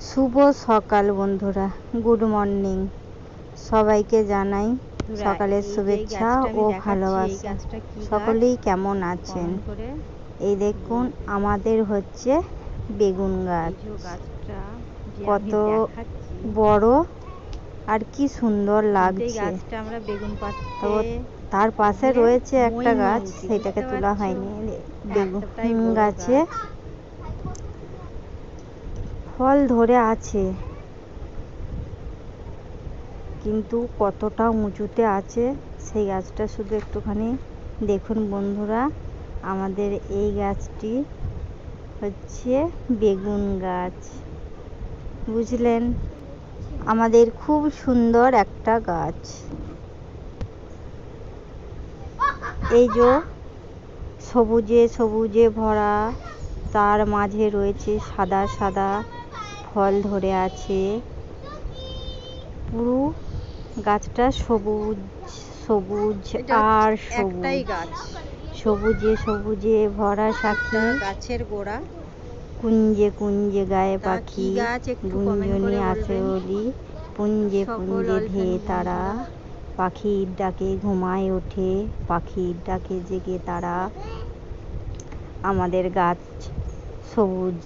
শুভ সকাল বন্ধুরা, good morning. সবাইকে জানাই সকালের শুভেচ্ছা ও ভালোবাসা। সকলেই কেমন আছেন? এই দেখুন, আমাদের হচ্ছে বেগুন গাছ। কত বড় আর কি সুন্দর লাগছে। আমরা বেগুন তো তার পাশে রয়েছে একটা গাছ, সেটাকে তোলা হয়নি। বেগুন গাছে ফল ধরে আছে, কিন্তু কতটা উঁচুতে আছে সেই গাছটা শুধু একটুখানি দেখুন বন্ধুরা। আমাদের এই গাছটি হচ্ছে বেগুন গাছ, বুঝলেন? আমাদের খুব সুন্দর একটা গাছ। এই যে সবুজে সবুজে ভরা, তার মাঝে রয়েছে সাদা সাদা ফল ধরে আছে। পুরো গাছটা সবুজ সবুজ আর সবুজ, সবুজে সবুজে ভরা সাক্ষী গাছের গোড়া। কুঞ্জে কুঞ্জে গায়ে পাখি গুঞ্জনি আসে বলি, পুঞ্জে পুঞ্জে ধেয়ে তারা। পাখির ডাকে ঘুমায় ওঠে, পাখির ডাকে জেগে তারা। আমাদের গাছ সবুজ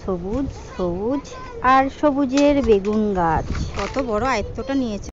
সবুজ সবুজ আর সবুজের বেগুন গাছ। কত বড় আয়ত্তটা নিয়েছে।